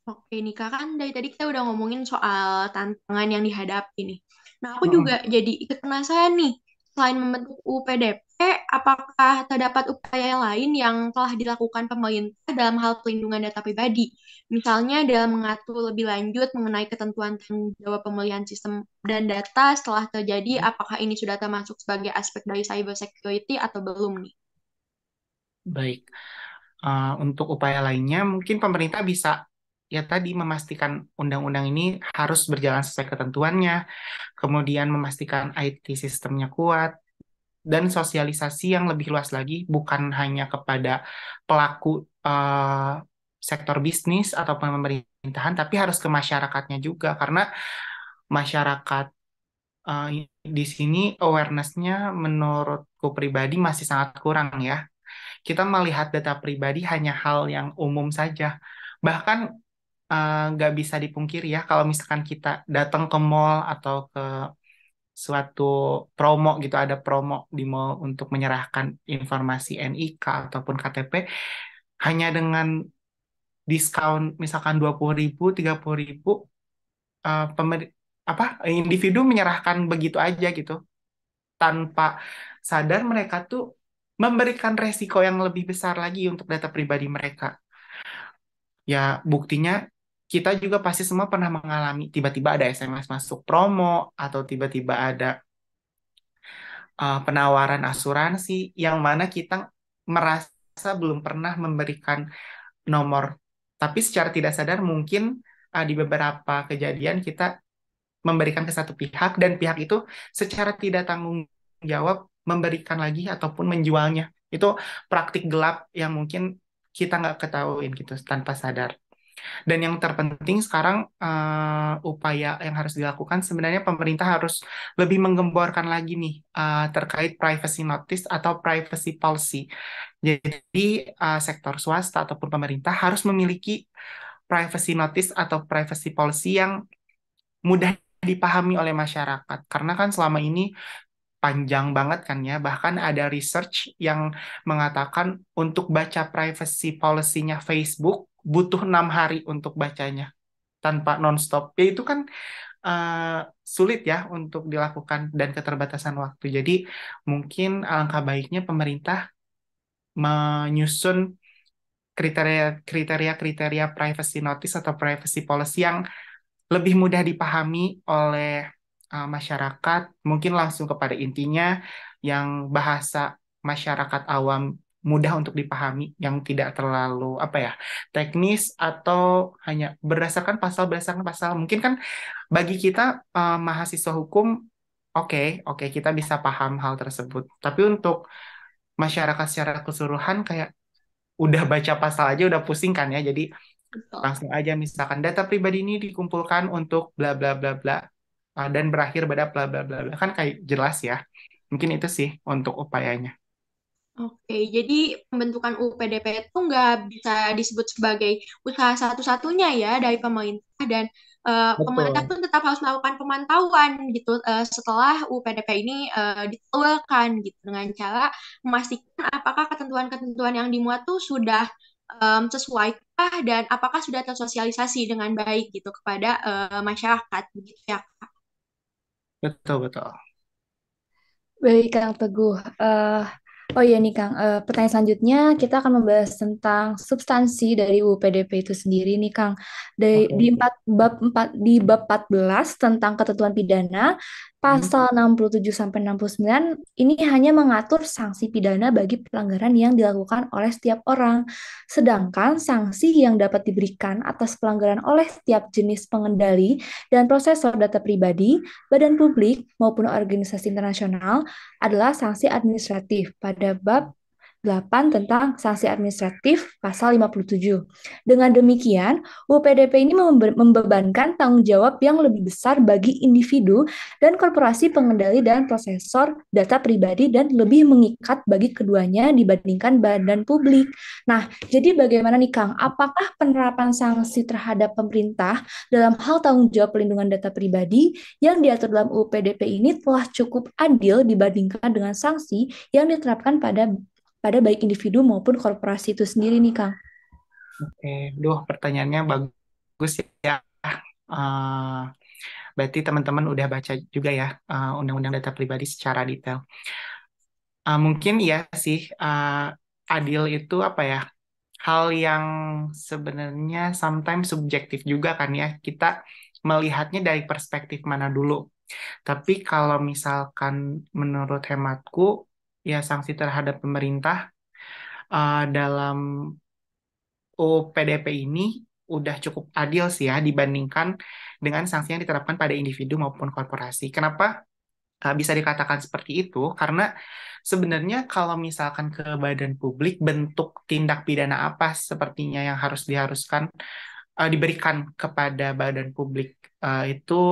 Oke nih Kak, kan dari tadi kita udah ngomongin soal tantangan yang dihadapi nih. Nah, aku Mm-mm. juga jadi ikut penasaran nih, selain membentuk UPDP, apakah terdapat upaya lain yang telah dilakukan pemerintah dalam hal pelindungan data pribadi? Misalnya dalam mengatur lebih lanjut mengenai ketentuan tanggung jawab pemulihan sistem dan data setelah terjadi, apakah ini sudah termasuk sebagai aspek dari cyber security atau belum nih? Baik. Untuk upaya lainnya, mungkin pemerintah bisa ya tadi memastikan undang-undang ini harus berjalan sesuai ketentuannya, kemudian memastikan IT sistemnya kuat, dan sosialisasi yang lebih luas lagi, bukan hanya kepada pelaku sektor bisnis ataupun pemerintahan, tapi harus ke masyarakatnya juga, karena masyarakat eh, di sini awareness-nya menurutku pribadi masih sangat kurang ya. Kita melihat data pribadi hanya hal yang umum saja. Bahkan nggak bisa dipungkiri ya, kalau misalkan kita datang ke mall atau ke suatu promo gitu, ada promo di mall untuk menyerahkan informasi NIK ataupun KTP, hanya dengan diskon misalkan 20.000, 30.000, eh, pemer- individu menyerahkan begitu aja gitu, tanpa sadar mereka tuh memberikan resiko yang lebih besar lagi untuk data pribadi mereka. Ya, buktinya kita juga pasti semua pernah mengalami tiba-tiba ada SMS masuk promo atau tiba-tiba ada penawaran asuransi yang mana kita merasa belum pernah memberikan nomor. Tapi secara tidak sadar mungkin di beberapa kejadian kita memberikan ke satu pihak dan pihak itu secara tidak tanggung jawab memberikan lagi ataupun menjualnya. Itu praktik gelap yang mungkin kita nggak ketahuin gitu tanpa sadar. Dan yang terpenting sekarang upaya yang harus dilakukan sebenarnya pemerintah harus lebih menggemborkan lagi nih terkait privacy notice atau privacy policy. Jadi sektor swasta ataupun pemerintah harus memiliki privacy notice atau privacy policy yang mudah dipahami oleh masyarakat. Karena kan selama ini panjang banget kan ya, bahkan ada research yang mengatakan untuk baca privacy policy-nya Facebook butuh 6 hari untuk bacanya tanpa nonstop. Ya itu kan sulit ya untuk dilakukan dan keterbatasan waktu. Jadi mungkin alangkah baiknya pemerintah menyusun kriteria-kriteria privacy notice atau privacy policy yang lebih mudah dipahami oleh masyarakat, mungkin langsung kepada intinya yang bahasa masyarakat awam mudah untuk dipahami, yang tidak terlalu apa ya teknis atau hanya berdasarkan pasal. Mungkin kan bagi kita mahasiswa hukum, oke kita bisa paham hal tersebut. Tapi untuk masyarakat secara keseluruhan kayak udah baca pasal aja udah pusing kan ya. Jadi Betul. langsung aja misalkan data pribadi ini dikumpulkan untuk bla bla bla bla dan berakhir pada bla bla bla bla kan kayak jelas ya. Mungkin itu sih untuk upayanya. Oke, jadi pembentukan UPDP itu nggak bisa disebut sebagai usaha satu-satunya ya dari pemerintah dan pemerintah Betul. pun tetap harus melakukan pemantauan gitu setelah UPDP ini dikeluarkan gitu dengan cara memastikan apakah ketentuan-ketentuan yang dimuat tuh sudah sesuaikah dan apakah sudah tersosialisasi dengan baik gitu kepada masyarakat begitu ya. Betul, betul. Baik, Kang Teguh. Oh iya nih, Kang. Pertanyaan selanjutnya kita akan membahas tentang substansi dari UU PDP itu sendiri nih, Kang. Di Oke. bab 14 tentang ketentuan pidana, Hmm. pasal 67 sampai 69 ini hanya mengatur sanksi pidana bagi pelanggaran yang dilakukan oleh setiap orang. Sedangkan sanksi yang dapat diberikan atas pelanggaran oleh setiap jenis pengendali dan prosesor data pribadi, badan publik maupun organisasi internasional adalah sanksi administratif pada bab 8 tentang sanksi administratif pasal 57. Dengan demikian, UPDP ini membebankan tanggung jawab yang lebih besar bagi individu dan korporasi pengendali dan prosesor data pribadi dan lebih mengikat bagi keduanya dibandingkan badan publik. Nah, jadi bagaimana nih Kang? Apakah penerapan sanksi terhadap pemerintah dalam hal tanggung jawab pelindungan data pribadi yang diatur dalam UU PDP ini telah cukup adil dibandingkan dengan sanksi yang diterapkan pada baik individu maupun korporasi itu sendiri nih, Kang? Oke, duh pertanyaannya bagus bagus ya. Eh, Berarti teman-teman udah baca juga ya Undang-Undang Data Pribadi secara detail. Mungkin iya sih, adil itu apa ya? Hal yang sebenarnya sometimes subjektif juga kan ya. Kita melihatnya dari perspektif mana dulu. Tapi kalau misalkan menurut hematku, ya sanksi terhadap pemerintah dalam UPDP ini udah cukup adil sih ya dibandingkan dengan sanksi yang diterapkan pada individu maupun korporasi. Kenapa bisa dikatakan seperti itu? Karena sebenarnya kalau misalkan ke badan publik, bentuk tindak pidana apa sepertinya yang diharuskan diberikan kepada badan publik itu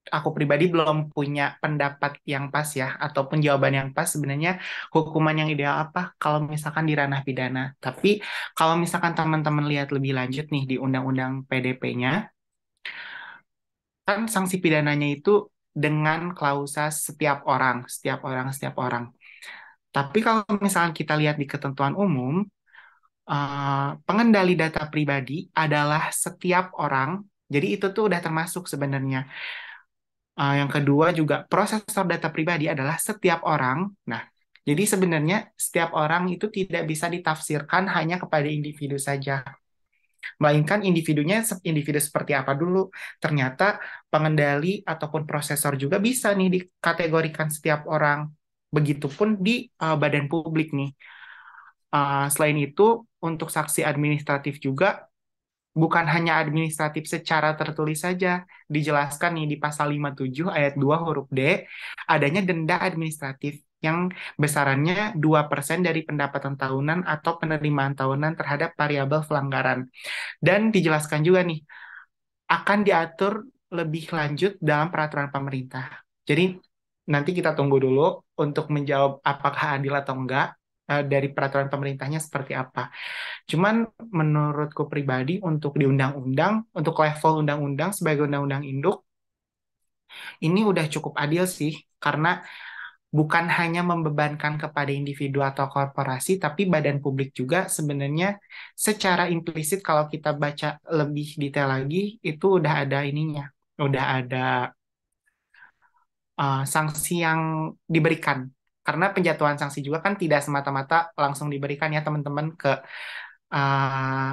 aku pribadi belum punya pendapat yang pas ya, ataupun jawaban yang pas sebenarnya hukuman yang ideal apa kalau misalkan di ranah pidana. Tapi kalau misalkan teman-teman lihat lebih lanjut nih di Undang-Undang PDP-nya, kan sanksi pidananya itu dengan klausa setiap orang, setiap orang, setiap orang. Tapi kalau misalkan kita lihat di ketentuan umum, pengendali data pribadi adalah setiap orang. Jadi itu tuh udah termasuk sebenarnya. Yang kedua juga prosesor data pribadi adalah setiap orang. Nah, jadi sebenarnya setiap orang itu tidak bisa ditafsirkan hanya kepada individu saja, melainkan individunya individu seperti apa dulu. Ternyata pengendali ataupun prosesor juga bisa nih dikategorikan setiap orang. Begitupun di badan publik nih. Selain itu, untuk saksi administratif juga bukan hanya administratif secara tertulis saja. Dijelaskan nih di pasal 57 ayat 2 huruf D, adanya denda administratif yang besarannya 2% dari pendapatan tahunan atau penerimaan tahunan terhadap variabel pelanggaran. Dan dijelaskan juga nih, akan diatur lebih lanjut dalam peraturan pemerintah. Jadi nanti kita tunggu dulu untuk menjawab apakah adil atau enggak dari peraturan pemerintahnya seperti apa. Cuman menurutku pribadi untuk di undang-undang, untuk level undang-undang sebagai undang-undang induk, ini udah cukup adil sih, karena bukan hanya membebankan kepada individu atau korporasi, tapi badan publik juga sebenarnya secara implisit kalau kita baca lebih detail lagi, itu udah ada ininya, udah ada sanksi yang diberikan. Karena penjatuhan sanksi juga kan tidak semata-mata langsung diberikan ya teman-teman ke uh,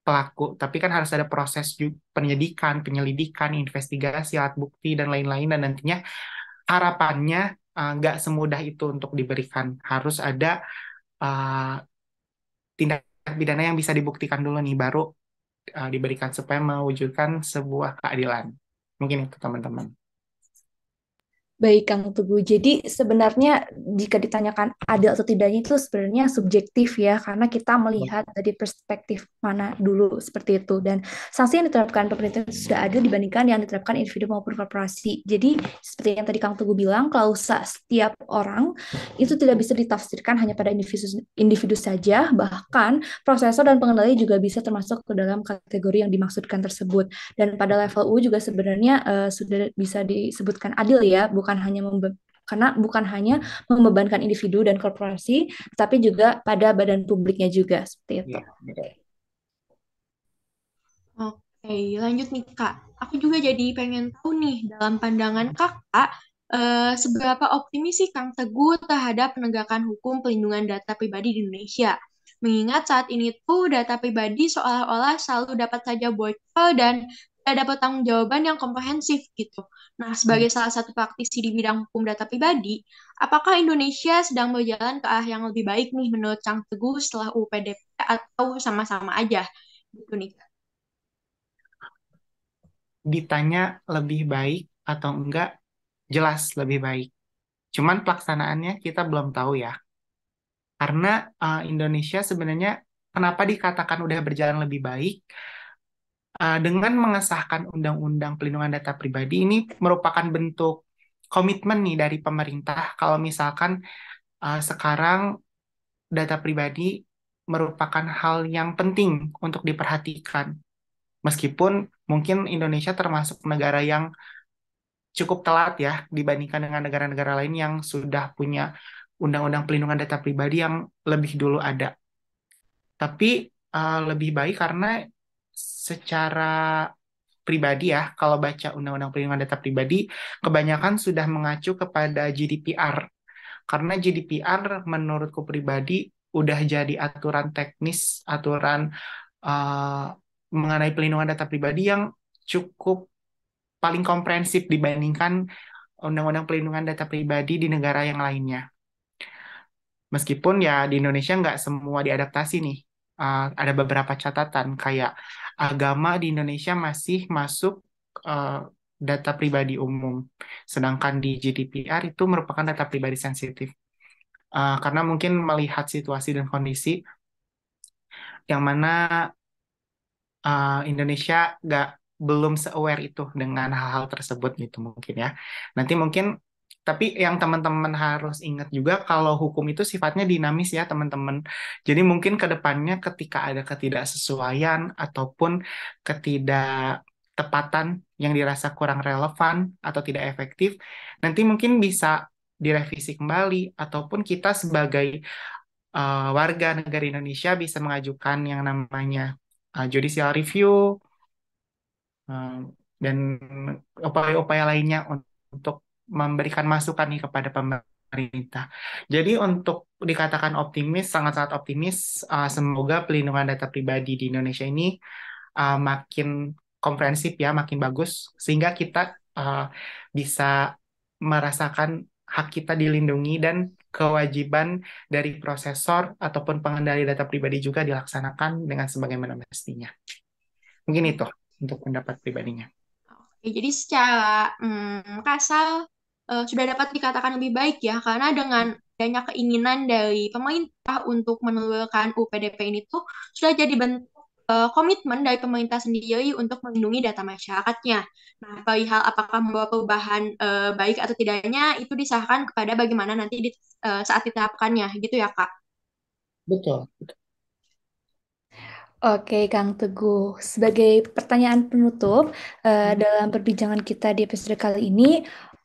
pelaku, tapi kan harus ada proses penyidikan, penyelidikan, investigasi, alat bukti, dan lain-lain, dan nantinya harapannya nggak semudah itu untuk diberikan. Harus ada uh, tindak pidana yang bisa dibuktikan dulu nih, baru diberikan supaya mewujudkan sebuah keadilan. Mungkin itu teman-teman. Baik, Kang Teguh. Jadi sebenarnya jika ditanyakan adil atau tidaknya itu sebenarnya subjektif ya, karena kita melihat dari perspektif mana dulu seperti itu. Dan sanksi yang diterapkan pemerintah itu sudah adil dibandingkan yang diterapkan individu maupun korporasi. Jadi seperti yang tadi Kang Teguh bilang, klausa setiap orang itu tidak bisa ditafsirkan hanya pada individu saja, bahkan prosesor dan pengendali juga bisa termasuk ke dalam kategori yang dimaksudkan tersebut. Dan pada level U juga sebenarnya sudah bisa disebutkan adil ya, karena bukan hanya membebankan individu dan korporasi, tapi juga pada badan publiknya juga seperti itu. Ya. Oke, lanjut nih Kak. Aku juga jadi pengen tahu nih, dalam pandangan Kakak, seberapa optimis sih Kang Teguh terhadap penegakan hukum pelindungan data pribadi di Indonesia? Mengingat saat ini tuh data pribadi seolah-olah selalu dapat saja bocor dan tidak dapat tanggung jawaban yang komprehensif gitu. Nah, sebagai salah satu praktisi di bidang hukum data pribadi, apakah Indonesia sedang berjalan ke arah yang lebih baik nih menurut Kang Teguh setelah UPDP atau sama-sama aja? Gitu nih. Ditanya lebih baik atau enggak, jelas lebih baik. Cuman pelaksanaannya kita belum tahu ya. Karena Indonesia sebenarnya kenapa dikatakan udah berjalan lebih baik? Dengan mengesahkan Undang-Undang Pelindungan Data Pribadi ini merupakan bentuk komitmen nih dari pemerintah kalau misalkan sekarang data pribadi merupakan hal yang penting untuk diperhatikan. Meskipun mungkin Indonesia termasuk negara yang cukup telat ya dibandingkan dengan negara-negara lain yang sudah punya undang-undang pelindungan data pribadi yang lebih dulu ada. Tapi lebih baik karena secara pribadi ya, kalau baca Undang-Undang Perlindungan Data Pribadi, kebanyakan sudah mengacu kepada GDPR. Karena GDPR menurutku pribadi udah jadi aturan teknis, aturan uh, mengenai pelindungan data pribadi yang cukup paling komprehensif dibandingkan Undang-Undang Perlindungan Data Pribadi di negara yang lainnya. Meskipun ya di Indonesia nggak semua diadaptasi nih. Ada beberapa catatan kayak agama di Indonesia masih masuk uh, data pribadi umum. Sedangkan di GDPR itu merupakan data pribadi sensitif. Karena mungkin melihat situasi dan kondisi yang mana Indonesia nggak belum se-aware itu dengan hal-hal tersebut gitu mungkin ya. Nanti mungkin tapi yang teman-teman harus ingat juga kalau hukum itu sifatnya dinamis ya teman-teman. Jadi mungkin ke depannya ketika ada ketidaksesuaian ataupun ketidaktepatan yang dirasa kurang relevan atau tidak efektif, nanti mungkin bisa direvisi kembali ataupun kita sebagai warga negara Indonesia bisa mengajukan yang namanya judicial review eh, dan upaya-upaya lainnya untuk memberikan masukan nih kepada pemerintah. Jadi untuk dikatakan optimis, sangat-sangat optimis, semoga pelindungan data pribadi di Indonesia ini makin komprehensif ya, makin bagus, sehingga kita bisa merasakan hak kita dilindungi dan kewajiban dari prosesor ataupun pengendali data pribadi juga dilaksanakan dengan sebagaimana mestinya. Mungkin itu untuk pendapat pribadinya. Oke, jadi secara kasar sudah dapat dikatakan lebih baik ya, karena dengan adanya keinginan dari pemerintah untuk menelurkan UPDP ini tuh sudah jadi bentuk komitmen dari pemerintah sendiri untuk melindungi data masyarakatnya. Nah, perihal apakah membawa perubahan baik atau tidaknya itu diserahkan kepada bagaimana nanti saat diterapkannya, gitu ya Kak. Betul. Oke, Kang Teguh. Sebagai pertanyaan penutup, dalam perbincangan kita di episode kali ini,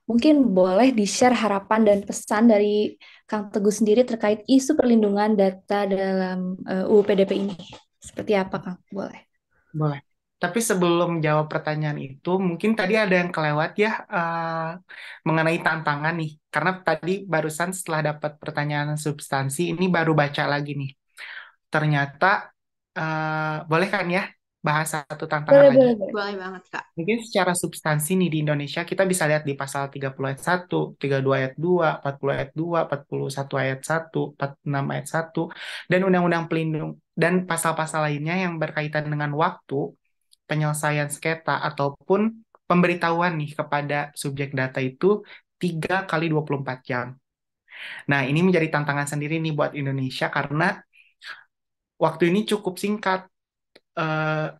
mungkin boleh di-share harapan dan pesan dari Kang Teguh sendiri terkait isu perlindungan data dalam UU PDP ini. Seperti apa, Kang? Boleh. Boleh. Tapi sebelum jawab pertanyaan itu, mungkin tadi ada yang kelewat ya mengenai tantangan nih. Karena tadi barusan setelah dapat pertanyaan substansi, ini baru baca lagi nih. Ternyata, boleh kan ya bahas satu tantangan Boleh, lagi? boleh, boleh. Boleh banget Kak. Mungkin secara substansi nih di Indonesia, kita bisa lihat di pasal 30 ayat 1, 32 ayat 2, 40 ayat 2, 41 ayat 1, 46 ayat 1, dan Undang-Undang Pelindung, dan pasal-pasal lainnya yang berkaitan dengan waktu, penyelesaian sengketa ataupun pemberitahuan nih kepada subjek data itu 3 kali 24 jam. Nah, ini menjadi tantangan sendiri nih buat Indonesia karena waktu ini cukup singkat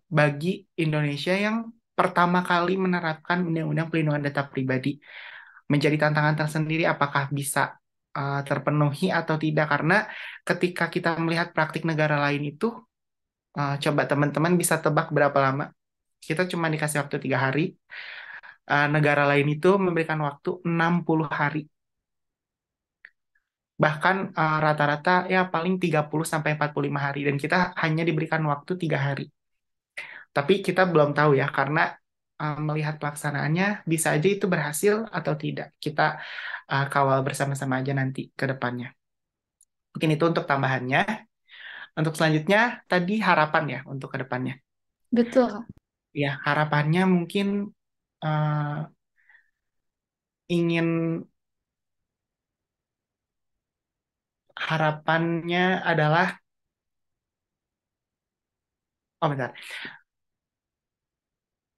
bagi Indonesia yang pertama kali menerapkan Undang-Undang Perlindungan Data Pribadi. Menjadi tantangan tersendiri apakah bisa terpenuhi atau tidak karena ketika kita melihat praktik negara lain itu coba teman-teman bisa tebak berapa lama. Kita cuma dikasih waktu 3 hari. Negara lain itu memberikan waktu 60 hari. Bahkan rata-rata ya paling 30 sampai 45 hari. Dan kita hanya diberikan waktu 3 hari. Tapi kita belum tahu ya, karena melihat pelaksanaannya bisa aja itu berhasil atau tidak. Kita kawal bersama-sama aja nanti ke depannya. Mungkin itu untuk tambahannya. Untuk selanjutnya, tadi harapan ya untuk ke depannya. Betul. Ya, harapannya mungkin ingin harapannya adalah, oh bentar,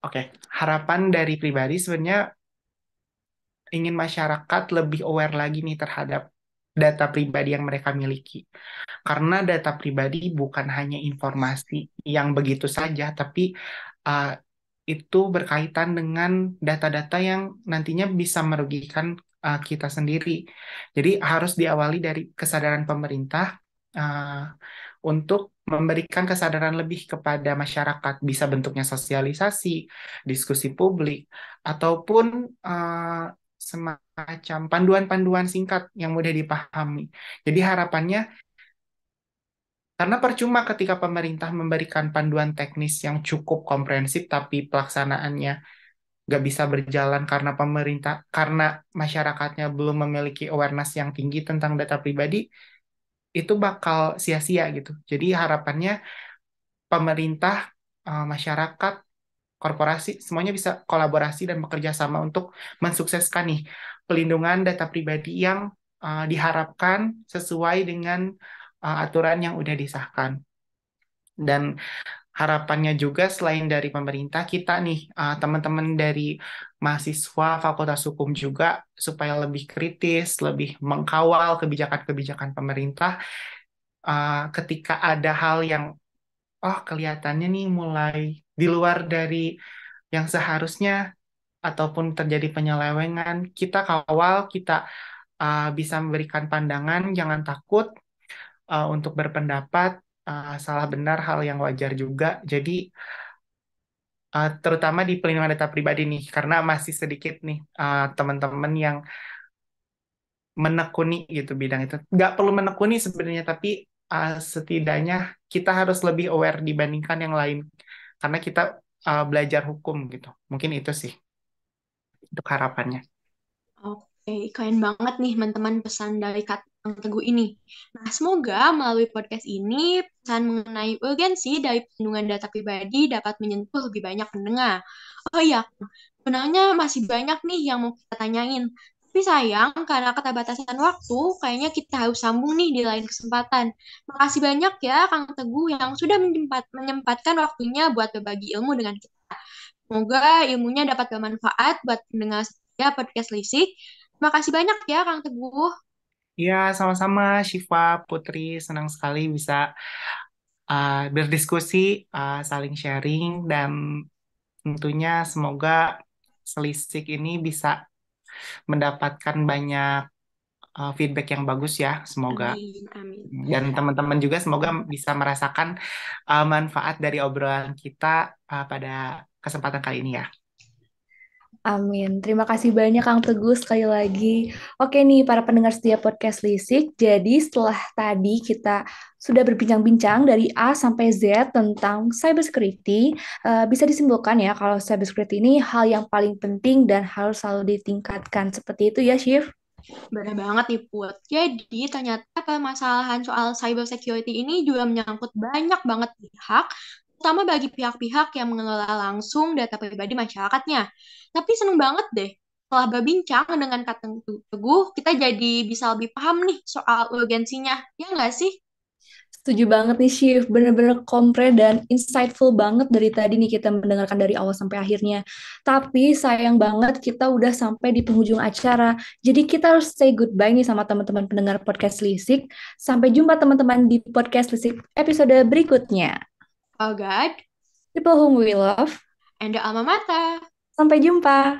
oke, harapan dari pribadi sebenarnya ingin masyarakat lebih aware lagi nih terhadap data pribadi yang mereka miliki. Karena data pribadi bukan hanya informasi yang begitu saja, tapi uh, itu berkaitan dengan data-data yang nantinya bisa merugikan kita sendiri. Jadi harus diawali dari kesadaran pemerintah uh, untuk memberikan kesadaran lebih kepada masyarakat, bisa bentuknya sosialisasi, diskusi publik, ataupun semacam panduan-panduan singkat yang mudah dipahami. Jadi harapannya Karena percuma ketika pemerintah memberikan panduan teknis yang cukup komprehensif, tapi pelaksanaannya nggak bisa berjalan karena karena masyarakatnya belum memiliki awareness yang tinggi tentang data pribadi, itu bakal sia-sia gitu. Jadi harapannya pemerintah, masyarakat, korporasi, semuanya bisa kolaborasi dan bekerja sama untuk mensukseskan nih pelindungan data pribadi yang diharapkan sesuai dengan aturan yang udah disahkan. Dan harapannya juga selain dari pemerintah, kita nih, teman-teman dari mahasiswa Fakultas Hukum juga, supaya lebih kritis, lebih mengkawal kebijakan-kebijakan pemerintah, ketika ada hal yang, oh kelihatannya nih mulai di luar dari yang seharusnya, ataupun terjadi penyelewengan, kita kawal, kita bisa memberikan pandangan, jangan takut untuk berpendapat, salah benar hal yang wajar juga. Jadi terutama di pelindungan data pribadi nih, karena masih sedikit nih teman-teman yang menekuni gitu bidang itu. Nggak perlu menekuni sebenarnya, tapi setidaknya kita harus lebih aware dibandingkan yang lain, karena kita belajar hukum gitu. Mungkin itu sih untuk harapannya. Oke, keren banget nih teman-teman pesan dari Kang Teguh ini. Nah, semoga melalui podcast ini pesan mengenai urgensi dari perlindungan data pribadi dapat menyentuh lebih banyak pendengar. Oh iya, sebenarnya masih banyak nih yang mau kita tanyain. Tapi sayang, karena keterbatasan waktu, kayaknya kita harus sambung nih di lain kesempatan. Makasih banyak ya Kang Teguh yang sudah menyempatkan waktunya buat berbagi ilmu dengan kita. Semoga ilmunya dapat bermanfaat buat pendengar setia podcast Lisik. Terima kasih banyak ya, Kang Teguh. Ya, sama-sama Syifa, Putri, senang sekali bisa berdiskusi, saling sharing, dan tentunya semoga selisik ini bisa mendapatkan banyak feedback yang bagus ya, semoga. Amin, amin. Dan teman-teman juga semoga bisa merasakan manfaat dari obrolan kita pada kesempatan kali ini ya. Amin. Terima kasih banyak Kang Teguh sekali lagi. Oke nih para pendengar setia podcast Lisik. Jadi setelah tadi kita sudah berbincang-bincang dari A sampai Z tentang cybersecurity, bisa disimpulkan ya kalau cybersecurity ini hal yang paling penting dan harus selalu ditingkatkan. Seperti itu ya, Syif? Benar banget nih, Put. Jadi, ternyata permasalahan soal cyber security ini juga menyangkut banyak banget pihak, terutama bagi pihak-pihak yang mengelola langsung data pribadi masyarakatnya. Tapi seneng banget deh, setelah berbincang dengan Kak Teguh, kita jadi bisa lebih paham nih soal urgensinya. Ya nggak sih? Setuju banget nih, Syif. Bener-bener kompre dan insightful banget dari tadi nih kita mendengarkan dari awal sampai akhirnya. Tapi sayang banget kita udah sampai di penghujung acara. Jadi kita harus say goodbye nih sama teman-teman pendengar podcast Lisik. Sampai jumpa teman-teman di podcast Lisik episode berikutnya. Oh God, People whom we love. and the alma mater. Sampai jumpa.